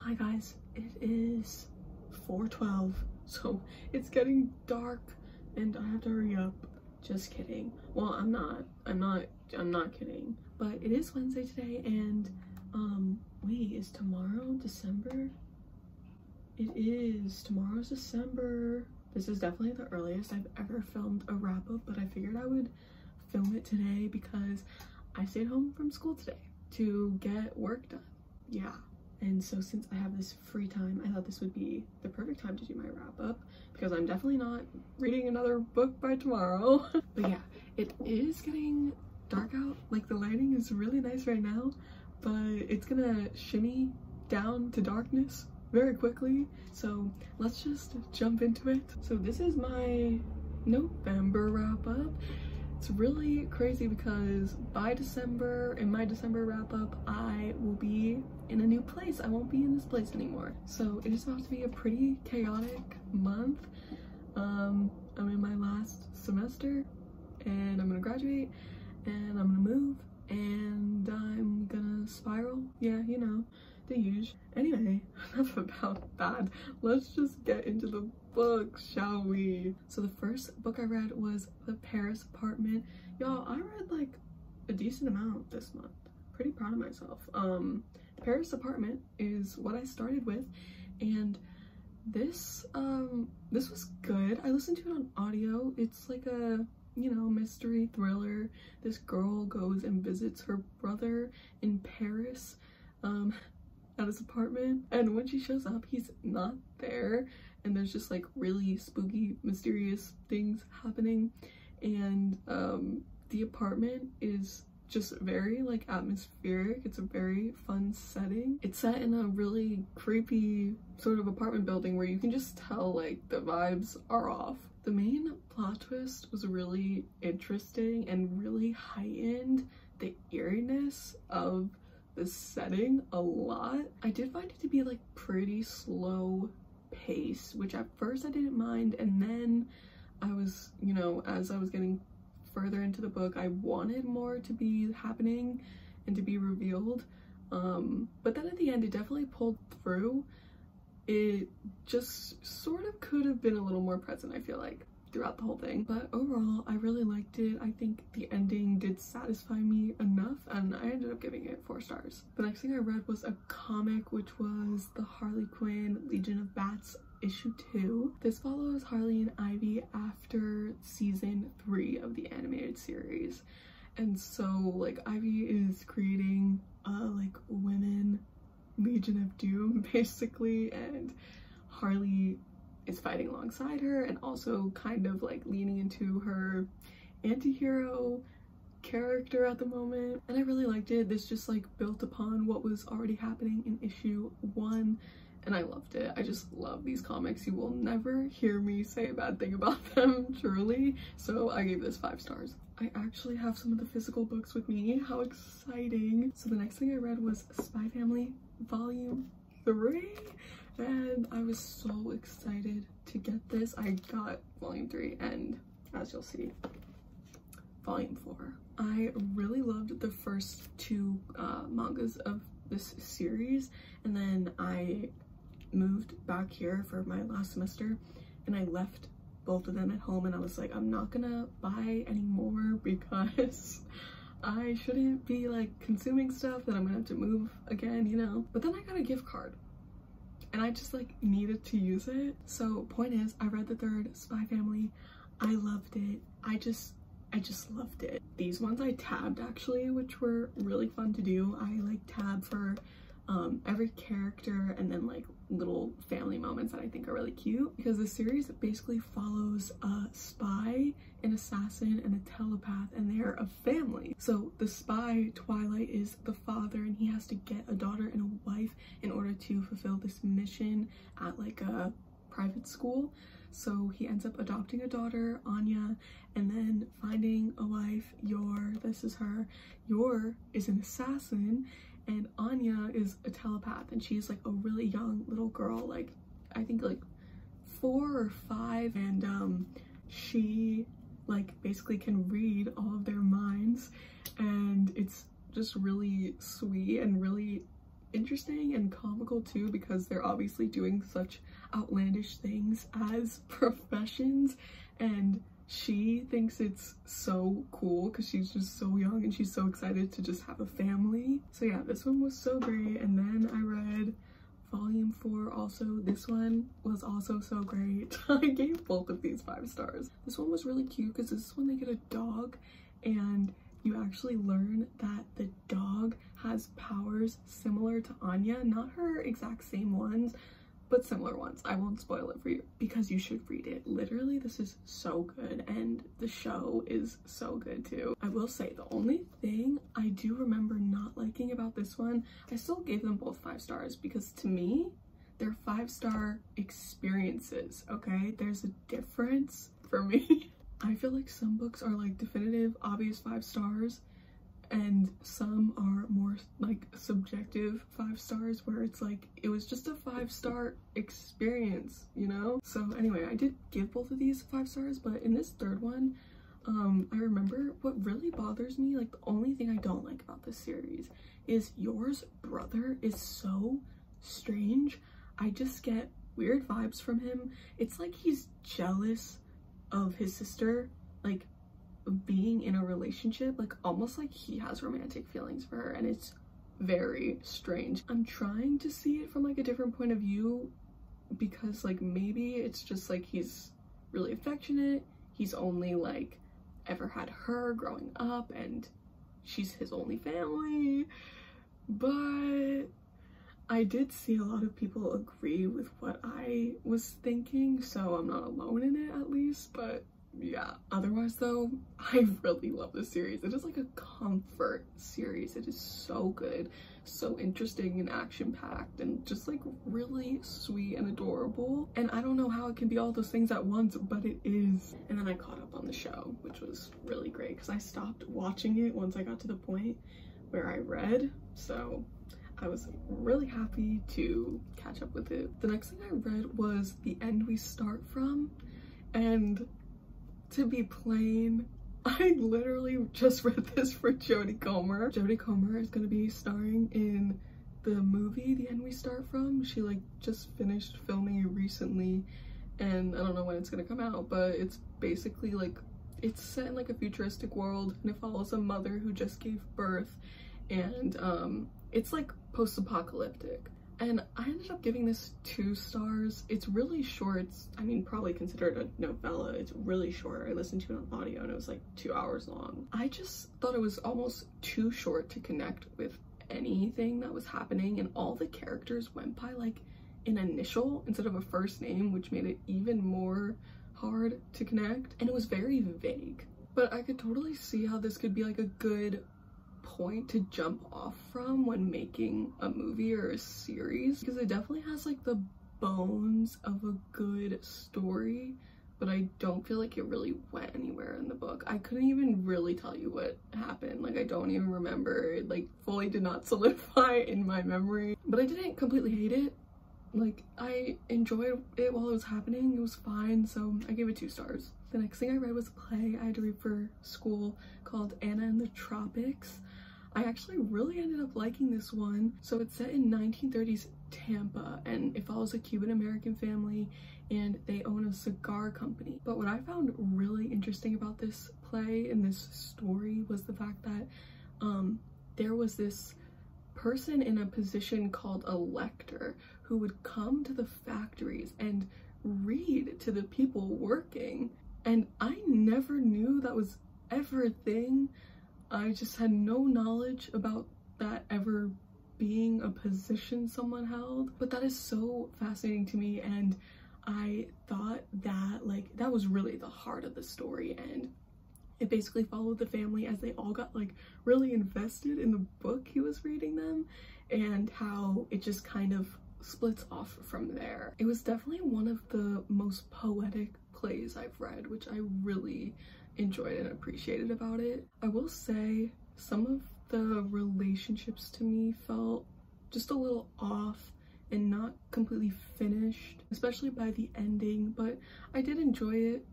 Hi guys, it is 4:12, so it's getting dark and I have to hurry up. Just kidding. Well, I'm not kidding. But it is Wednesday today, and wait, is tomorrow December? It is. Tomorrow's December. This is definitely the earliest I've ever filmed a wrap-up, but I figured I would film it today because I stayed home from school today to get work done. Yeah. And so since I have this free time, I thought this would be the perfect time to do my wrap-up because I'm definitely not reading another book by tomorrow. But yeah, it is getting dark out. Like, the lighting is really nice right now, but it's gonna shimmy down to darkness very quickly. So let's just jump into it. So this is my November wrap-up. It's really crazy because by December, in my December wrap-up, I will be in a new place. I won't be in this place anymore. So it is about to be a pretty chaotic month. I'm in my last semester and I'm gonna graduate and I'm gonna move and I'm gonna spiral. Yeah, you know, the huge. Anyway, enough about that. Let's just get into the book, shall we? So the first book I read was The Paris Apartment. Y'all, I read like a decent amount this month. Pretty proud of myself. The Paris Apartment is what I started with, and this was good. I listened to it on audio. It's like a, you know, mystery thriller. This girl goes and visits her brother in Paris at his apartment, and when she shows up, he's not there, and there's just like really spooky, mysterious things happening. And the apartment is just very like atmospheric. It's a very fun setting. It's set in a really creepy sort of apartment building where you can just tell like the vibes are off. The main plot twist was really interesting and really heightened the eeriness of the setting a lot. I did find it to be like pretty slow pace, which at first I didn't mind, and then I was, you know, as I was getting further into the book, I wanted more to be happening and to be revealed, but then at the end it definitely pulled through. It just sort of could have been a little more present, I feel like, throughout the whole thing. But overall, I really liked it. I think the ending did satisfy me enough, and I ended up giving it 4 stars. The next thing I read was a comic, which was the Harley Quinn Legion of Bats issue 2. This follows Harley and Ivy after season 3 of the animated series. And so like Ivy is creating a like women Legion of Doom basically, and Harley is fighting alongside her and also kind of like leaning into her anti-hero character at the moment. And I really liked it. This just like built upon what was already happening in issue 1, and I loved it. I just love these comics. You will never hear me say a bad thing about them, truly. So I gave this 5 stars. I actually have some of the physical books with me. How exciting. So the next thing I read was Spy Family Volume 3. And I was so excited to get this. I got volume 3 and, as you'll see, volume 4. I really loved the first 2 mangas of this series, and then I moved back here for my last semester and I left both of them at home, and I was like, I'm not gonna buy any more because I shouldn't be like consuming stuff that I'm gonna have to move again, you know. But then I got a gift card and I just like needed to use it. So point is, I read the 3rd Spy Family. I loved it. I just loved it. These ones I tabbed actually, which were really fun to do. I like tab for every character and then like little family moments that I think are really cute, because the series basically follows a spy, an assassin, and a telepath, and they're a family. So the spy, Twilight, is the father, and he has to get a daughter and a wife in order to fulfill this mission at like a private school. So he ends up adopting a daughter, Anya, and then finding a wife, Yor. This is her. Yor is an assassin, and Anya is a telepath, and she's like a really young little girl, like I think like 4 or 5, and she like basically can read all of their minds, and it's just really sweet and really interesting and comical too, because they're obviously doing such outlandish things as professions, and she thinks it's so cool because she's just so young and she's so excited to just have a family. So yeah, this one was so great. And then I read volume 4 also. This one was also so great. I gave both of these 5 stars. This one was really cute because this is when they get a dog, and you actually learn that the dog has powers similar to Anya, not her exact same ones, but similar ones. I won't spoil it for you because you should read it. Literally, this is so good, and the show is so good too. I will say the only thing I do remember not liking about this one, I still gave them both 5 stars because to me, they're 5-star experiences, okay? There's a difference for me. I feel like some books are like definitive, obvious 5 stars, and some are more like subjective 5 stars where it's like it was just a 5-star experience, you know? So anyway, I did give both of these 5 stars, but in this third one, I remember what really bothers me, like the only thing I don't like about this series is Yor's brother is so strange. I just get weird vibes from him. It's like he's jealous of his sister, like being in a relationship, like almost like he has romantic feelings for her, and it's very strange. I'm trying to see it from like a different point of view because like maybe it's just like he's really affectionate, he's only like ever had her growing up and she's his only family, but I did see a lot of people agree with what I was thinking, so I'm not alone in it at least. But yeah, otherwise though, I really love this series. It is like a comfort series. It is so good, so interesting and action-packed, and just like really sweet and adorable. And I don't know how it can be all those things at once, but it is. And then I caught up on the show, which was really great because I stopped watching it once I got to the point where I read, so I was really happy to catch up with it. The next thing I read was The End We Start From, and to be plain, I literally just read this for Jodie Comer. Jodie Comer is going to be starring in the movie The End We Start From. She like just finished filming it recently, and I don't know when it's going to come out, but it's basically like, it's set in like a futuristic world, and it follows a mother who just gave birth, and it's like post-apocalyptic. And I ended up giving this 2 stars. It's really short. It's, I mean, probably considered a novella. It's really short. I listened to it on audio and it was like 2 hours long. I just thought it was almost too short to connect with anything that was happening, and all the characters went by like an initial instead of a first name, which made it even more hard to connect, and it was very vague. But I could totally see how this could be like a good point to jump off from when making a movie or a series, because it definitely has like the bones of a good story, but I don't feel like it really went anywhere in the book. I couldn't even really tell you what happened. Like, I don't even remember. It like fully did not solidify in my memory, but I didn't completely hate it. Like, I enjoyed it while it was happening. It was fine, so I gave it 2 stars. The next thing I read was a play I had to read for school called Anna in the Tropics. I actually really ended up liking this one. So it's set in 1930s Tampa, and it follows a Cuban-American family, and they own a cigar company. But what I found really interesting about this play and this story was the fact that there was this person in a position called a lector who would come to the factories and read to the people working. And I never knew that was ever a thing. I just had no knowledge about that ever being a position someone held. But that is so fascinating to me, and I thought that like that was really the heart of the story, and it basically followed the family as they all got like really invested in the book he was reading them, and how it just kind of splits off from there. It was definitely one of the most poetic plays I've read, which I really enjoyed and appreciated about it. I will say some of the relationships to me felt just a little off and not completely finished, especially by the ending, but I did enjoy it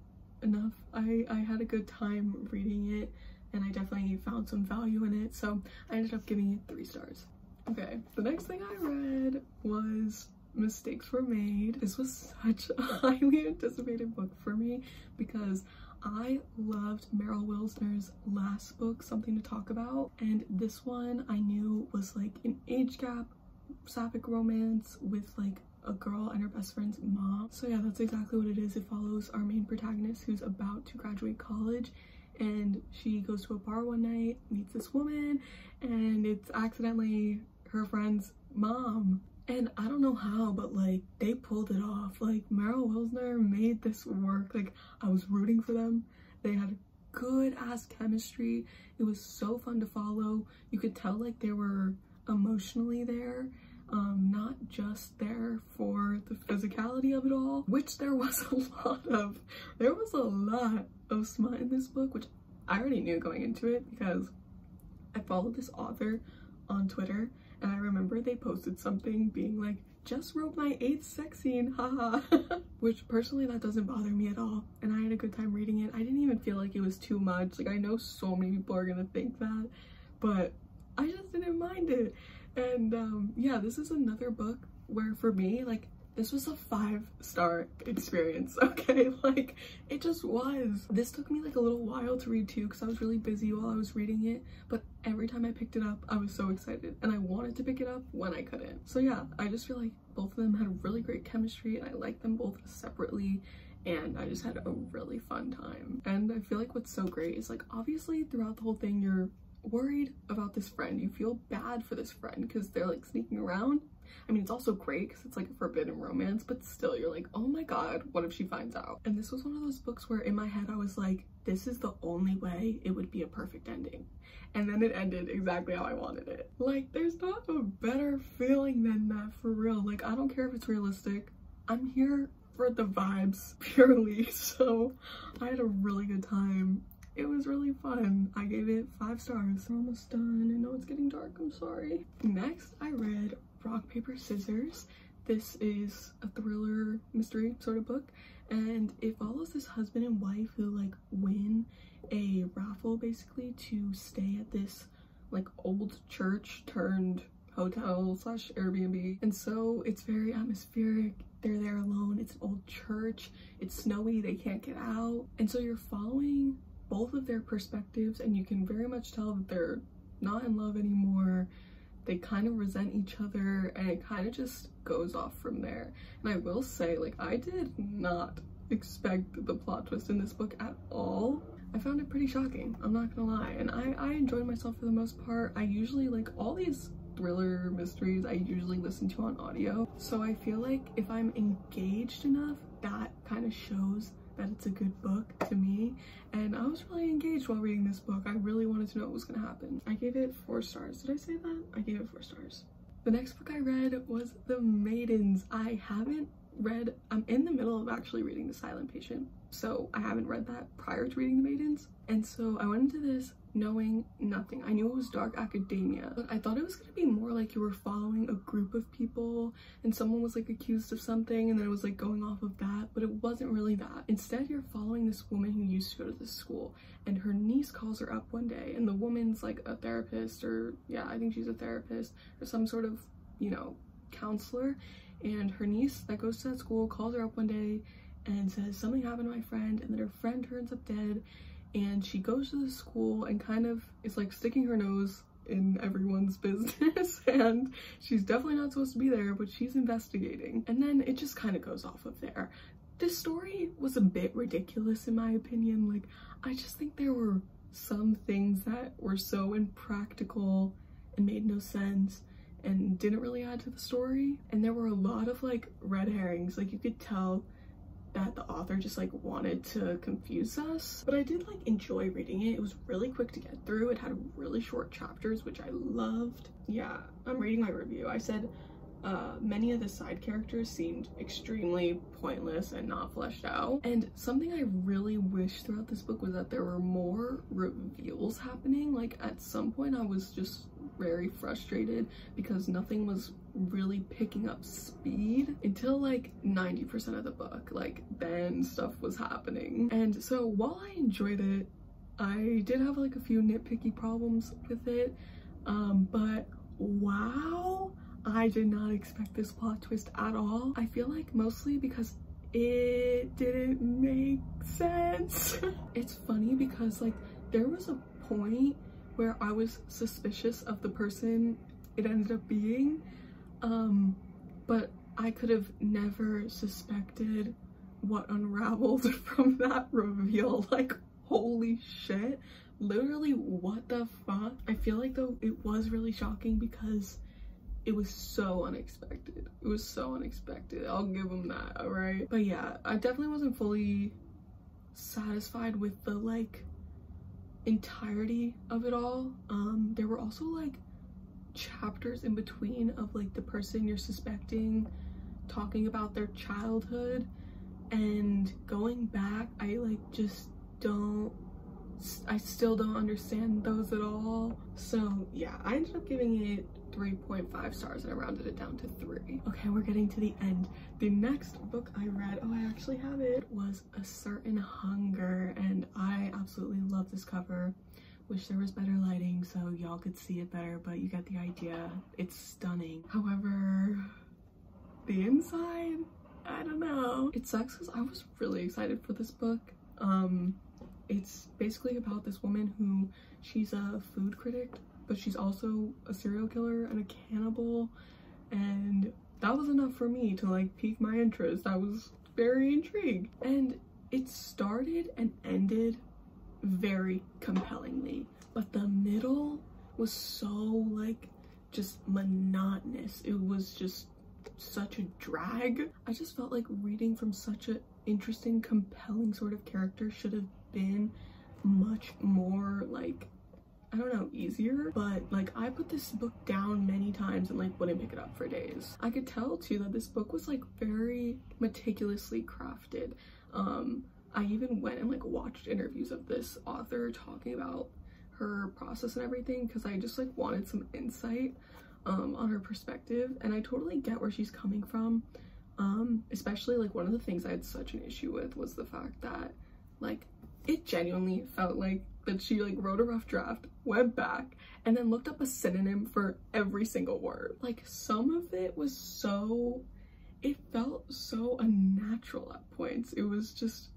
enough. I had a good time reading it, and I definitely found some value in it, so I ended up giving it 3 stars. Okay, the next thing I read was Mistakes Were Made. This was such a highly anticipated book for me because I loved Meryl Wilsner's last book, Something to Talk About, and this one I knew was like an age gap sapphic romance with like a girl and her best friend's mom. So yeah, that's exactly what it is. It follows our main protagonist who's about to graduate college, and she goes to a bar one night, meets this woman, and it's accidentally her friend's mom. And I don't know how, but like they pulled it off. Like Meryl Wilsner made this work. Like I was rooting for them. They had good ass chemistry. It was so fun to follow. You could tell like they were emotionally there, not just there for the physicality of it all, which there was a lot of. There was a lot of smut in this book, which I already knew going into it because I followed this author on Twitter, and I remember they posted something being like, just wrote my 8th sex scene, haha. Which personally that doesn't bother me at all, and I had a good time reading it. I didn't even feel like it was too much. Like I know so many people are gonna think that, but I just didn't mind it. And yeah, this is another book where for me, like, this was a 5-star experience, okay? Like, it just was. This took me like a little while to read too because I was really busy while I was reading it, but every time I picked it up, I was so excited and I wanted to pick it up when I couldn't. So yeah, I just feel like both of them had really great chemistry and I liked them both separately, and I just had a really fun time. And I feel like what's so great is like, obviously throughout the whole thing, you're worried about this friend. You feel bad for this friend because they're like sneaking around. I mean, it's also great because it's like a forbidden romance, but still you're like, oh my god, what if she finds out? And this was one of those books where in my head I was like, this is the only way it would be a perfect ending. And then it ended exactly how I wanted it. Like, there's not a better feeling than that, for real. Like, I don't care if it's realistic. I'm here for the vibes purely. So I had a really good time. It was really fun. I gave it 5 stars. We're almost done. I know it's getting dark, I'm sorry. Next, I read Rock, Paper, Scissors. This is a thriller mystery sort of book, and it follows this husband and wife who like win a raffle basically to stay at this like old church turned hotel slash Airbnb. And so it's very atmospheric. They're there alone. It's an old church. It's snowy. They can't get out. And so you're following both of their perspectives, and you can very much tell that they're not in love anymore. They kind of resent each other, and it kind of just goes off from there. And I will say, like, I did not expect the plot twist in this book at all. I found it pretty shocking, I'm not gonna lie, and I enjoyed myself for the most part. I usually, like, all these thriller mysteries I usually listen to on audio, so I feel like if I'm engaged enough, that kind of shows that it's a good book to me. And I was really engaged while reading this book. I really wanted to know what was gonna happen. I gave it 4 stars. Did I say that? I gave it 4 stars. The next book I read was The Maidens. I haven't read, I'm in the middle of actually reading The Silent Patient, so I haven't read that prior to reading The Maidens. And so I went into this knowing nothing. I knew it was dark academia, but I thought it was gonna be more like you were following a group of people and someone was like accused of something and then it was like going off of that, but it wasn't really that. Instead, you're following this woman who used to go to this school, and her niece calls her up one day, and the woman's like a therapist, or yeah, I think she's a therapist or some sort of, you know, counselor. And her niece that goes to that school calls her up one day and says something happened to my friend, and then her friend turns up dead. And she goes to the school and kind of is like sticking her nose in everyone's business, and she's definitely not supposed to be there, but she's investigating. And then it just kind of goes off of there. This story was a bit ridiculous in my opinion. Like, I just think there were some things that were so impractical and made no sense and didn't really add to the story. And there were a lot of like red herrings. Like, you could tell that the author just like wanted to confuse us, but I did like enjoy reading it. It was really quick to get through. It had really short chapters, which I loved. Yeah, I'm reading my review. I said many of the side characters seemed extremely pointless and not fleshed out, and something I really wish throughout this book was that there were more reveals happening. Like, at some point I was just very frustrated because nothing was really picking up speed until like 90% of the book. Like, then stuff was happening. And so while I enjoyed it, I did have like a few nitpicky problems with it, but wow, I did not expect this plot twist at all. I feel like mostly because it didn't make sense. It's funny because like there was a point where I was suspicious of the person it ended up being, but I could have never suspected what unraveled from that reveal. Like, holy shit, literally what the fuck. I feel like though it was really shocking because it was so unexpected. It was so unexpected, I'll give them that, all right? But yeah, I definitely wasn't fully satisfied with the like entirety of it all. There were also like chapters in between of like the person you're suspecting talking about their childhood, and going back, I still don't understand those at all. So yeah, I ended up giving it 3.5 stars and I rounded it down to 3. Okay, we're getting to the end. The next book I read, oh, I actually have it, was A Certain Hunger, and I absolutely love this cover. Wish there was better lighting so y'all could see it better, but you get the idea. It's stunning. However, the inside, I don't know. It sucks because I was really excited for this book. It's basically about this woman who, she's a food critic, but she's also a serial killer and a cannibal, and that was enough for me to like pique my interest. I was very intrigued, and it started and ended very compellingly, but the middle was so like just monotonous. It was just such a drag. I just felt like reading from such an interesting, compelling sort of character should have been much more like, I don't know, easier. But like I put this book down many times and like wouldn't pick it up for days. I could tell too that this book was like very meticulously crafted. I even went and like watched interviews of this author talking about her process and everything because I just like wanted some insight on her perspective, and I totally get where she's coming from. Especially like one of the things I had such an issue with was the fact that like it genuinely felt like that she like wrote a rough draft, went back, and then looked up a synonym for every single word. Like some of it was so, it felt so unnatural at points. It was just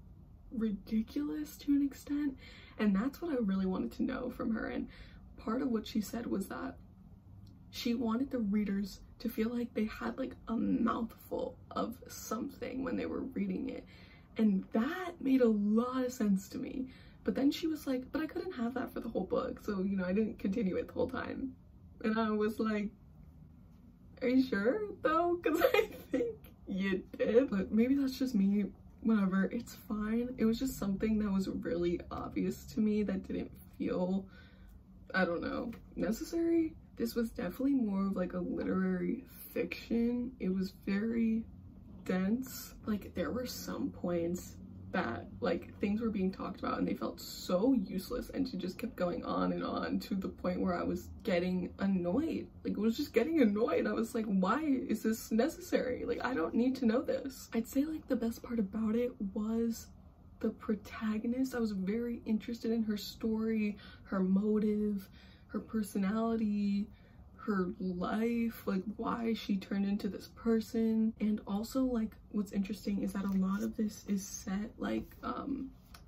ridiculous to an extent, and that's what I really wanted to know from her. And part of what she said was that she wanted the readers to feel like they had like a mouthful of something when they were reading it, and that made a lot of sense to me. But then she was like, but I couldn't have that for the whole book, so you know I didn't continue it the whole time. And I was like, are you sure though? Because I think you did. But maybe that's just me. Whatever, it's fine. It was just something that was really obvious to me that didn't feel, I don't know, necessary. This was definitely more of like a literary fiction. It was very dense. Like there were some points that like things were being talked about and they felt so useless, and she just kept going on to the point where I was getting annoyed. Like it was just getting annoyed. I was like, why is this necessary? Like I don't need to know this. I'd say like the best part about it was the protagonist. I was very interested in her story, her motive, her personality, her life, like why she turned into this person. And also like what's interesting is that a lot of this is set like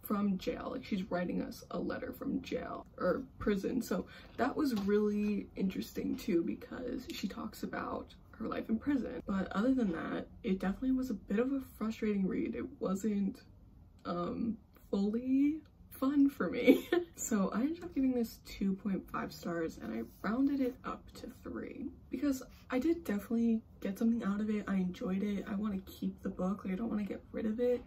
from jail. Like she's writing us a letter from jail or prison, so that was really interesting too because she talks about her life in prison. But other than that, it definitely was a bit of a frustrating read. It wasn't fully fun for me. So I ended up giving this 2.5 stars and I rounded it up to 3 because I did definitely get something out of it. I enjoyed it. I want to keep the book. Like I don't want to get rid of it,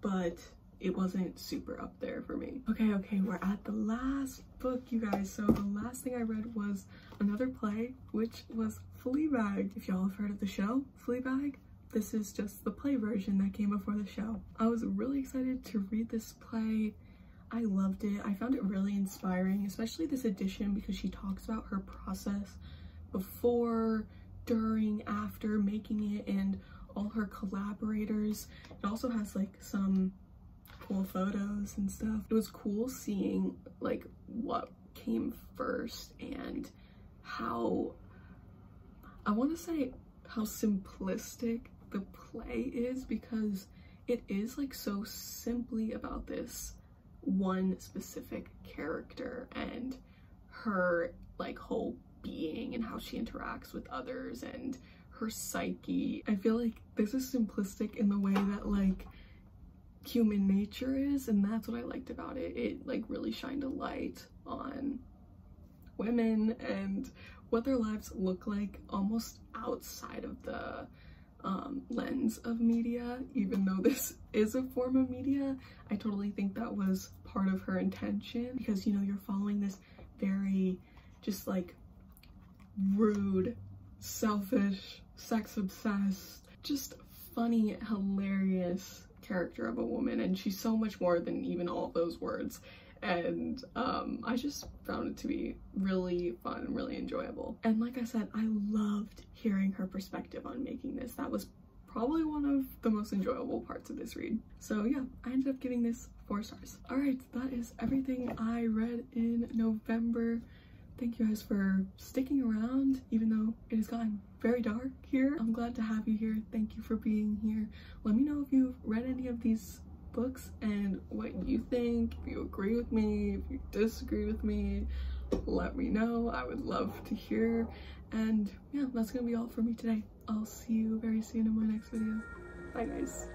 but it wasn't super up there for me. Okay, we're at the last book, you guys. So the last thing I read was another play, which was Fleabag. If y'all have heard of the show Fleabag, this is just the play version that came before the show. I was really excited to read this play. I loved it. I found it really inspiring, especially this edition because she talks about her process before, during, after making it, and all her collaborators. It also has like some cool photos and stuff. It was cool seeing like what came first and how I want to say how simplistic the play is, because it is like so simply about this one specific character and her like whole being and how she interacts with others and her psyche. I feel like this is simplistic in the way that like human nature is, and that's what I liked about it. It like really shined a light on women and what their lives look like almost outside of the lens of media. Even though this is a form of media, I totally think that was part of her intention, because you know, you're following this very just like rude, selfish, sex obsessed, just funny, hilarious character of a woman, and she's so much more than even all of those words. And I just found it to be really fun and really enjoyable. And like I said, I loved hearing her perspective on making this. That was probably one of the most enjoyable parts of this read. So yeah, I ended up giving this 4 stars. All right, that is everything I read in November. Thank you guys for sticking around, even though it has gotten very dark here. I'm glad to have you here. Thank you for being here. Let me know if you've read any of these books and what you think. If you agree with me, if you disagree with me, let me know. I would love to hear. And yeah, that's gonna be all for me today. I'll see you very soon in my next video. Bye guys.